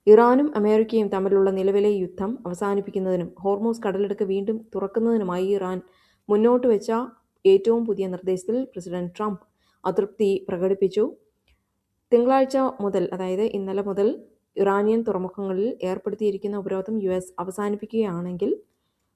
ഇറാനും അമേരിക്കയും തമ്മിലുള്ള നിലവിലെ യുദ്ധം അവസാനിപ്പിക്കുന്നതിനും ഹോർമൂസ് കടലിടുക്ക് വീണ്ടും തുറക്കുന്നതിനുമായി ഇറാൻ മുന്നോട്ട് വെച്ച ഏറ്റവും പുതിയ നിർദ്ദേശത്തിൽ പ്രസിഡന്റ് ട്രംപ് അതൃപ്തി പ്രകടിപ്പിച്ചു. തിങ്കളാഴ്ച മുതൽ, അതായത് ഇന്നലെ മുതൽ ഇറാനിയൻ തുറമുഖങ്ങളിൽ ഏർപ്പെടുത്തിയിരിക്കുന്ന ഉപരോധം US അവസാനിപ്പിക്കുകയാണെങ്കിൽ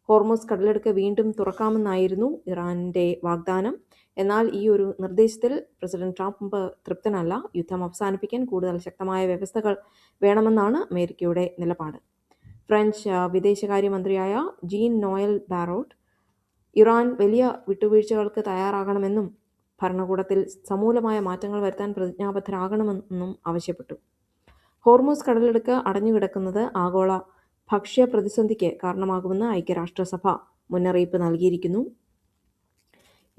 ഹോർമൂസ് കടലിടുക്ക് വീണ്ടും തുറക്കാമെന്നായിരുന്നു ഇറാന്റെ വാഗ്ദാനം. എന്നാൽ ഈ ഒരു നിർദ്ദേശത്തിൽ പ്രസിഡന്റ് ട്രംപ് തൃപ്തനല്ല. യുദ്ധം അവസാനിപ്പിക്കാൻ കൂടുതൽ ശക്തമായ വ്യവസ്ഥകൾ വേണമെന്നാണ് അമേരിക്കയുടെ നിലപാട്. ഫ്രഞ്ച് വിദേശകാര്യമന്ത്രിയായ ജീൻ നോയൽ ബാരോട്ട് ഇറാൻ വലിയ വിട്ടുവീഴ്ചകൾക്ക് തയ്യാറാകണമെന്നും ഭരണകൂടത്തിൽ സമൂലമായ മാറ്റങ്ങൾ വരുത്താൻ പ്രതിജ്ഞാബദ്ധരാകണമെന്നും ആവശ്യപ്പെട്ടു. ഹോർമൂസ് കടലിടുക്ക് അടഞ്ഞുകിടക്കുന്നത് ആഗോള ഭക്ഷ്യ പ്രതിസന്ധിക്ക് കാരണമാകുമെന്ന് ഐക്യരാഷ്ട്രസഭ മുന്നറിയിപ്പ് നൽകിയിരിക്കുന്നു.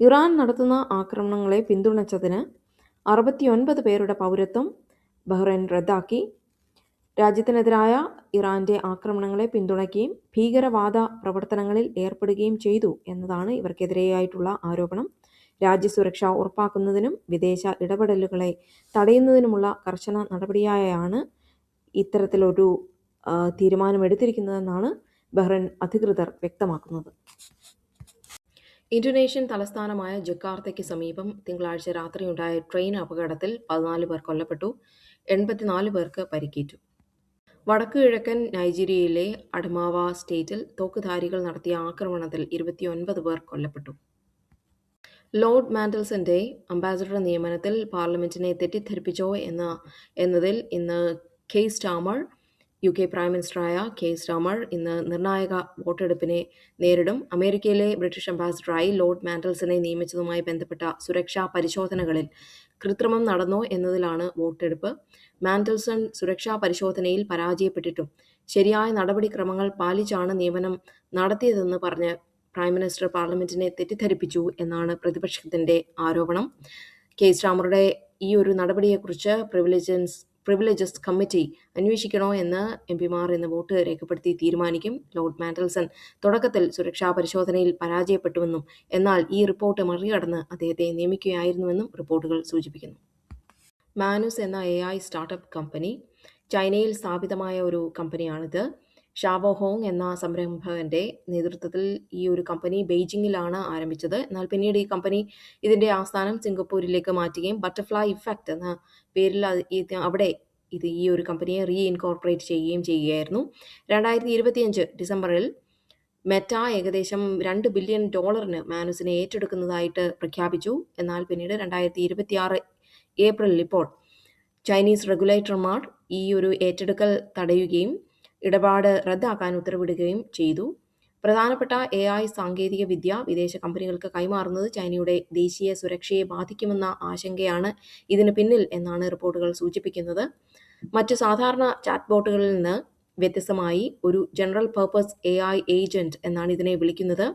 ഇറാൻ നടത്തുന്ന ആക്രമണങ്ങളെ പിന്തുണച്ചതിന് 69 പേരുടെ പൗരത്വം ബഹ്റൈൻ റദ്ദാക്കി. രാജ്യത്തിനെതിരായ ഇറാന്റെ ആക്രമണങ്ങളെ പിന്തുണയ്ക്കുകയും ഭീകരവാദ പ്രവർത്തനങ്ങളിൽ ഏർപ്പെടുകയും ചെയ്തു എന്നതാണ് ഇവർക്കെതിരെയായിട്ടുള്ള ആരോപണം. രാജ്യസുരക്ഷ ഉറപ്പാക്കുന്നതിനും വിദേശ ഇടപെടലുകളെ തടയുന്നതിനുമുള്ള കർശന നടപടിയായാണ് ഇത്തരത്തിലൊരു തീരുമാനമെടുത്തിരിക്കുന്നതെന്നാണ് ബഹ്റൈൻ അധികൃതർ വ്യക്തമാക്കുന്നത്. ഇന്തോനേഷ്യൻ തലസ്ഥാനമായ ജക്കാർത്തയ്ക്ക് സമീപം തിങ്കളാഴ്ച രാത്രിയുണ്ടായ ട്രെയിൻ അപകടത്തിൽ 14 പേർ കൊല്ലപ്പെട്ടു, 84 പേർക്ക് പരിക്കേറ്റു. വടക്കു കിഴക്കൻ നൈജീരിയയിലെ അഡമാവ സ്റ്റേറ്റിൽ തോക്കുധാരികൾ നടത്തിയ ആക്രമണത്തിൽ 29 പേർ കൊല്ലപ്പെട്ടു. ലോർഡ് മാൻഡൽസന്റെ അംബാസഡർ നിയമനത്തിൽ പാർലമെന്റിനെ തെറ്റിദ്ധരിപ്പിച്ചോ എന്നതിൽ ഇന്ന് കെയർ സ്റ്റാർമർ, UK പ്രൈം മിനിസ്റ്ററായ കെയർ സ്റ്റാർമർ ഇന്ന് നിർണായക വോട്ടെടുപ്പിനെ നേരിടും. അമേരിക്കയിലെ ബ്രിട്ടീഷ് അംബാസഡറായി ലോർഡ് മാൻഡൽസനെ നിയമിച്ചതുമായി ബന്ധപ്പെട്ട സുരക്ഷാ പരിശോധനകളിൽ കൃത്രിമം നടന്നോ എന്നതിലാണ് വോട്ടെടുപ്പ്. മാൻഡൽസൺ സുരക്ഷാ പരിശോധനയിൽ പരാജയപ്പെട്ടിട്ടും ശരിയായ നടപടിക്രമങ്ങൾ പാലിച്ചാണ് നിയമനം നടത്തിയതെന്ന് പറഞ്ഞ് പ്രൈം മിനിസ്റ്റർ പാർലമെന്റിനെ തെറ്റിദ്ധരിപ്പിച്ചു എന്നാണ് പ്രതിപക്ഷത്തിന്റെ ആരോപണം. കെയർ സ്റ്റാർമറുടെ ഈ ഒരു നടപടിയെക്കുറിച്ച് പ്രിവിലേജസ് കമ്മിറ്റി അന്വേഷിക്കണോ എന്ന് MPമാർ ഇന്ന് വോട്ട് രേഖപ്പെടുത്തി തീരുമാനിക്കും. ലോർഡ് മാൻഡൽസൺ തുടക്കത്തിൽ സുരക്ഷാ പരിശോധനയിൽ പരാജയപ്പെട്ടുവെന്നും എന്നാൽ ഈ റിപ്പോർട്ട് മറികടന്ന് അദ്ദേഹത്തെ നിയമിക്കുകയായിരുന്നുവെന്നും റിപ്പോർട്ടുകൾ സൂചിപ്പിക്കുന്നു. മാനുസ് എന്ന AI സ്റ്റാർട്ടപ്പ് കമ്പനി ചൈനയിൽ സ്ഥാപിതമായ ഒരു കമ്പനിയാണിത്. ഷാവോ ഹോങ് എന്ന സംരംഭകന്റെ നേതൃത്വത്തിൽ ഈ ഒരു കമ്പനി ബെയ്ജിങ്ങിലാണ് ആരംഭിച്ചത്. എന്നാൽ പിന്നീട് ഈ കമ്പനി ഇതിന്റെ ആസ്ഥാനം സിംഗപ്പൂരിലേക്ക് മാറ്റുകയും ബട്ടർഫ്ലൈ ഇഫക്റ്റ് എന്ന പേരിൽ അവിടെ ഈ ഒരു കമ്പനിയെ ഇൻകോർപ്പറേറ്റ് ചെയ്യുകയും ചെയ്യുകയായിരുന്നു. 2025 ഡിസംബറിൽ മെറ്റ ഏകദേശം $2 ബില്യൺ മാനുസിനെ ഏറ്റെടുക്കുന്നതായിട്ട് പ്രഖ്യാപിച്ചു. എന്നാൽ പിന്നീട് 2026 ഏപ്രിലിൽ ഇപ്പോൾ ചൈനീസ് റെഗുലേറ്റർമാർ ഈ ഒരു ഏറ്റെടുക്കൽ തടയുകയും ഇടപാട് റദ്ദാക്കാൻ ഉത്തരവിടുകയും ചെയ്തു. പ്രധാനപ്പെട്ട AI സാങ്കേതിക വിദ്യ വിദേശ കമ്പനികൾക്ക് കൈമാറുന്നത് ചൈനയുടെ ദേശീയ സുരക്ഷയെ ബാധിക്കുമെന്ന ആശങ്കയാണ് ഇതിന് പിന്നിൽ എന്നാണ് റിപ്പോർട്ടുകൾ സൂചിപ്പിക്കുന്നത്. മറ്റ് സാധാരണ ചാറ്റ്ബോട്ടുകളിൽ നിന്ന് വ്യത്യസ്തമായി ഒരു ജനറൽ പർപ്പസ് AI ഏജന്റ് എന്നാണ് ഇതിനെ വിളിക്കുന്നത്.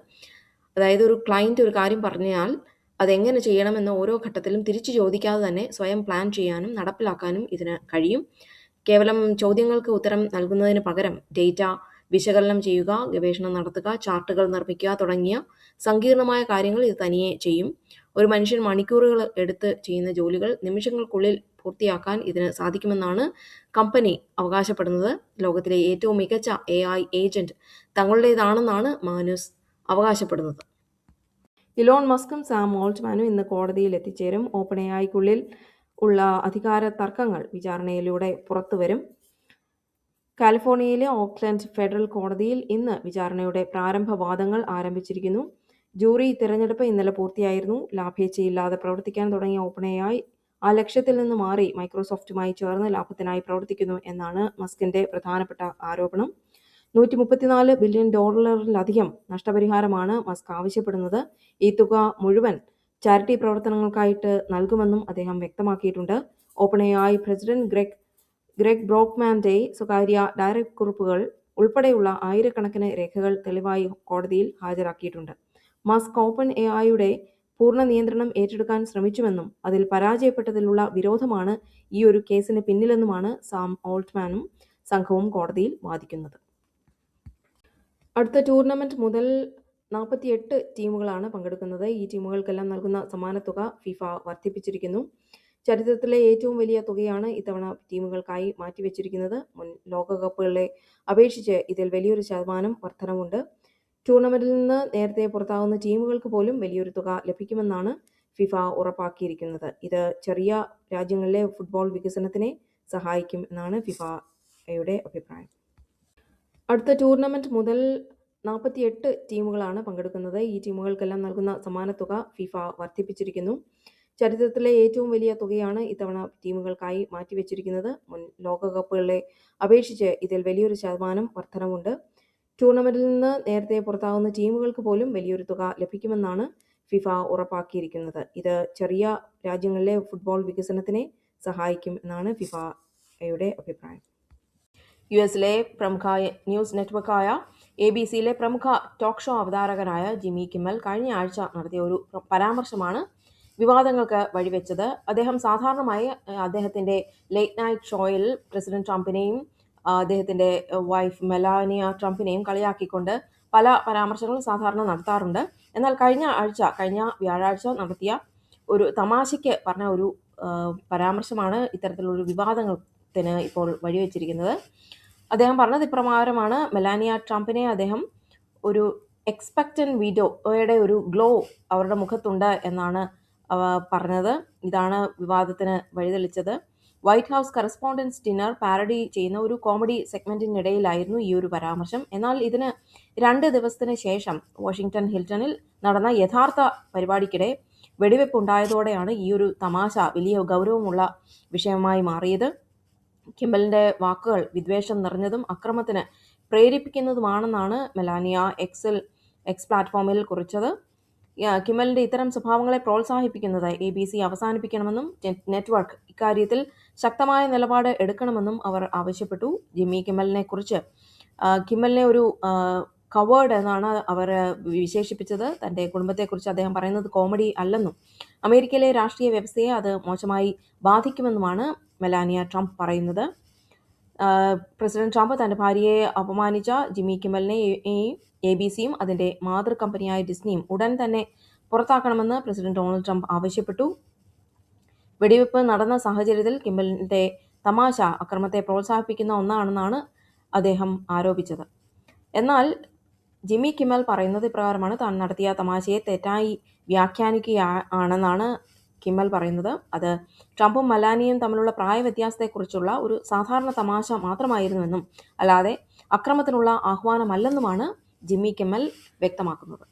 അതായത് ഒരു ക്ലയന്റ് ഒരു കാര്യം പറഞ്ഞാൽ അതെങ്ങനെ ചെയ്യണമെന്ന് ഓരോ ഘട്ടത്തിലും തിരിച്ചു ചോദിക്കാതെ തന്നെ സ്വയം പ്ലാൻ ചെയ്യാനും നടപ്പിലാക്കാനും ഇതിന് കഴിയും. കേവലം ചോദ്യങ്ങൾക്ക് ഉത്തരം നൽകുന്നതിന് പകരം ഡേറ്റ വിശകലനം ചെയ്യുക, ഗവേഷണം നടത്തുക, ചാർട്ടുകൾ നിർമ്മിക്കുക തുടങ്ങിയ സങ്കീർണമായ കാര്യങ്ങൾ ഇത് തനിയെ ചെയ്യും. ഒരു മനുഷ്യൻ മണിക്കൂറുകൾ എടുത്ത് ചെയ്യുന്ന ജോലികൾ നിമിഷങ്ങൾക്കുള്ളിൽ പൂർത്തിയാക്കാൻ ഇതിന് സാധിക്കുമെന്നാണ് കമ്പനി അവകാശപ്പെടുന്നത്. ലോകത്തിലെ ഏറ്റവും മികച്ച AI ഏജന്റ് തങ്ങളുടേതാണെന്നാണ് മാനുസ് അവകാശപ്പെടുന്നത്. ഇലോൺ മസ്കും സാം ഓൾട്ട്മാനും ഇന്ന് കോടതിയിൽ എത്തിച്ചേരും. OpenAIക്കുള്ളിൽ ഉള്ള അധികാര തർക്കങ്ങൾ വിചാരണയിലൂടെ പുറത്തുവരും. കാലിഫോർണിയയിലെ ഓക്ലൻഡ് ഫെഡറൽ കോടതിയിൽ ഇന്ന് വിചാരണയുടെ പ്രാരംഭ വാദങ്ങൾ ആരംഭിച്ചിരിക്കുന്നു. ജൂറി തിരഞ്ഞെടുപ്പ് ഇന്നലെ പൂർത്തിയായിരുന്നു. ലാഭേച്ഛയില്ലാതെ പ്രവർത്തിക്കാൻ തുടങ്ങിയ OpenAI ആ ലക്ഷ്യത്തിൽ നിന്ന് മാറി മൈക്രോസോഫ്റ്റുമായി ചേർന്ന് ലാഭത്തിനായി പ്രവർത്തിക്കുന്നു എന്നാണ് മസ്കിന്റെ പ്രധാനപ്പെട്ട ആരോപണം. $134 ബില്യൺ നഷ്ടപരിഹാരമാണ് മസ്ക് ആവശ്യപ്പെടുന്നത്. ഈ തുക മുഴുവൻ ചാരിറ്റി പ്രവർത്തനങ്ങൾക്കായിട്ട് നൽകുമെന്നും അദ്ദേഹം വ്യക്തമാക്കിയിട്ടുണ്ട്. OpenAI പ്രസിഡന്റ് ഗ്രെഗ് ബ്രോക്ക്മാന്റെ സ്വകാര്യ ഡയറക്ട് കുറിപ്പുകൾ ഉൾപ്പെടെയുള്ള ആയിരക്കണക്കിന് രേഖകൾ തെളിവായി കോടതിയിൽ ഹാജരാക്കിയിട്ടുണ്ട്. മസ്ക് OpenAIയുടെ പൂർണ്ണ നിയന്ത്രണം ഏറ്റെടുക്കാൻ ശ്രമിച്ചുവെന്നും അതിൽ പരാജയപ്പെട്ടതിലുള്ള വിരോധമാണ് ഈ ഒരു കേസിന് പിന്നിലെന്നുമാണ് സാം ഓൾട്ട്മാനും സംഘവും കോടതിയിൽ വാദിക്കുന്നത്. അടുത്ത ടൂർണമെന്റ് മുതൽ 48 ടീമുകളാണ് പങ്കെടുക്കുന്നത്. ഈ ടീമുകൾക്കെല്ലാം നൽകുന്ന സമ്മാനത്തുക ഫിഫ വർദ്ധിപ്പിച്ചിരിക്കുന്നു. ചരിത്രത്തിലെ ഏറ്റവും വലിയ തുകയാണ് ഇത്തവണ ടീമുകൾക്കായി മാറ്റിവെച്ചിരിക്കുന്നത്. മുൻ ലോകകപ്പുകളെ അപേക്ഷിച്ച് ഇതിൽ വലിയൊരു ശതമാനം വർധനവുണ്ട്. ടൂർണമെന്റിൽ നിന്ന് നേരത്തെ പുറത്താകുന്ന ടീമുകൾക്ക് പോലും വലിയൊരു തുക ലഭിക്കുമെന്നാണ് ഫിഫ ഉറപ്പാക്കിയിരിക്കുന്നത്. ഇത് ചെറിയ രാജ്യങ്ങളിലെ ഫുട്ബോൾ വികസനത്തിനെ സഹായിക്കും എന്നാണ് ഫിഫയുടെ അഭിപ്രായം. അടുത്ത ടൂർണമെന്റ് മുതൽ 48 ടീമുകളാണ് പങ്കെടുക്കുന്നത്. ഈ ടീമുകൾക്കെല്ലാം നൽകുന്ന സമ്മാന തുക ഫിഫ വർദ്ധിപ്പിച്ചിരിക്കുന്നു. ചരിത്രത്തിലെ ഏറ്റവും വലിയ തുകയാണ് ഇത്തവണ ടീമുകൾക്കായി മാറ്റിവെച്ചിരിക്കുന്നത്. മുൻ ലോകകപ്പുകളെ അപേക്ഷിച്ച് ഇതിൽ വലിയൊരു ശതമാനം വർധനവുണ്ട്. ടൂർണമെന്റിൽ നിന്ന് നേരത്തെ പുറത്താകുന്ന ടീമുകൾക്ക് പോലും വലിയൊരു തുക ലഭിക്കുമെന്നാണ് ഫിഫ ഉറപ്പാക്കിയിരിക്കുന്നത്. ഇത് ചെറിയ രാജ്യങ്ങളിലെ ഫുട്ബോൾ വികസനത്തിനെ സഹായിക്കും എന്നാണ് ഫിഫയുടെ അഭിപ്രായം. യുഎസിലെ പ്രമുഖ ന്യൂസ് നെറ്റ്വർക്കായ ABC-യിലെ പ്രമുഖ ടോക്ക് ഷോ അവതാരകനായ ജിമ്മി കിമ്മൽ കഴിഞ്ഞ ആഴ്ച നടത്തിയ ഒരു പരാമർശമാണ് വിവാദങ്ങൾക്ക് വഴിവെച്ചത്. അദ്ദേഹം സാധാരണമായി അദ്ദേഹത്തിന്റെ ലേറ്റ് നൈറ്റ് ഷോയിൽ പ്രസിഡന്റ് ട്രംപിനെയും അദ്ദേഹത്തിന്റെ വൈഫ് മെലാനിയ ട്രംപിനെയും കളിയാക്കിക്കൊണ്ട് പല പരാമർശങ്ങളും സാധാരണ നടത്താറുണ്ട്. എന്നാൽ കഴിഞ്ഞ വ്യാഴാഴ്ച നടത്തിയ ഒരു തമാശയ്ക്ക് പറഞ്ഞ ഒരു പരാമർശമാണ് ഇത്തരത്തിലുള്ള വിവാദത്തിന് ഇപ്പോൾ വഴിവെച്ചിരിക്കുന്നത്. അദ്ദേഹം പറഞ്ഞത് ഇപ്രകാരമാണ്: മെലാനിയ ട്രംപിനെ അദ്ദേഹം ഒരു എക്സ്പെക്റ്റന്റ് വിഡോയുടെ ഒരു ഗ്ലോ അവരുടെ മുഖത്തുണ്ട് എന്നാണ് പറഞ്ഞത്. ഇതാണ് വിവാദത്തിന് വഴിതെളിച്ചത്. White House correspondence dinner parody ചെയ്യുന്ന ഒരു കോമഡി സെഗ്മെന്റിനിടയിലായിരുന്നു ഈ ഒരു പരാമർശം. എന്നാൽ ഇതിന് 2 ദിവസത്തിന് ശേഷം വാഷിംഗ്ടൺ ഹിൽട്ടണിൽ നടന്ന യഥാർത്ഥ പരിപാടിക്കിടെ വെടിവെപ്പ് ഉണ്ടായതോടെയാണ് ഈ ഒരു തമാശ വലിയ ഗൗരവമുള്ള വിഷയമായി മാറിയത്. കിമ്മലിന്റെ വാക്കുകൾ വിദ്വേഷം നിറഞ്ഞതും അക്രമത്തിന് പ്രേരിപ്പിക്കുന്നതുമാണെന്നാണ് മെലാനിയ എക്സ് പ്ലാറ്റ്ഫോമിൽ കുറിച്ചത്. കിമ്മലിന്റെ ഇത്തരം സ്വഭാവങ്ങളെ പ്രോത്സാഹിപ്പിക്കുന്നത് ABC അവസാനിപ്പിക്കണമെന്നും നെറ്റ്വർക്ക് ഇക്കാര്യത്തിൽ ശക്തമായ നിലപാട് എടുക്കണമെന്നും അവർ ആവശ്യപ്പെട്ടു. ജിമ്മി കിമ്മലിനെ കുറിച്ച് കിമ്മലിനെ ഒരു കവേർഡ് എന്നാണ് അവർ വിശേഷിപ്പിച്ചത്. തന്റെ കുടുംബത്തെക്കുറിച്ച് അദ്ദേഹം പറയുന്നത് കോമഡി അല്ലെന്നും അമേരിക്കയിലെ രാഷ്ട്രീയ വ്യവസ്ഥയെ അത് മോശമായി ബാധിക്കുമെന്നുമാണ് മെലാനിയ ട്രംപ് പറയുന്നത്. പ്രസിഡന്റ് ട്രംപ് തന്റെ ഭാര്യയെ അപമാനിച്ച ജിമ്മി കിമ്മലിനെ ABC-യും അതിന്റെ മാതൃകമ്പനിയായ ഡിസ്നിയും ഉടൻ തന്നെ പുറത്താക്കണമെന്ന് പ്രസിഡന്റ് ഡൊണാൾഡ് ട്രംപ് ആവശ്യപ്പെട്ടു. വെടിവെപ്പ് നടന്ന സാഹചര്യത്തിൽ കിമ്മലിന്റെ തമാശ അക്രമത്തെ പ്രോത്സാഹിപ്പിക്കുന്ന ഒന്നാണെന്നാണ് അദ്ദേഹം ആരോപിച്ചത്. എന്നാൽ ജിമ്മി കിമ്മൽ പറയുന്നത് ഇപ്രകാരമാണ്: താൻ നടത്തിയ തമാശയെ തെറ്റായി വ്യാഖ്യാനിക്കുകയാണെന്നാണ് കിമ്മൽ പറയുന്നത്. അത് ട്രംപും മെലാനിയയും തമ്മിലുള്ള പ്രായ വ്യത്യാസത്തെക്കുറിച്ചുള്ള ഒരു സാധാരണ തമാശ മാത്രമായിരുന്നുവെന്നും അല്ലാതെ അക്രമത്തിനുള്ള ആഹ്വാനമല്ലെന്നുമാണ് ജിമ്മി കിമ്മൽ വ്യക്തമാക്കുന്നത്.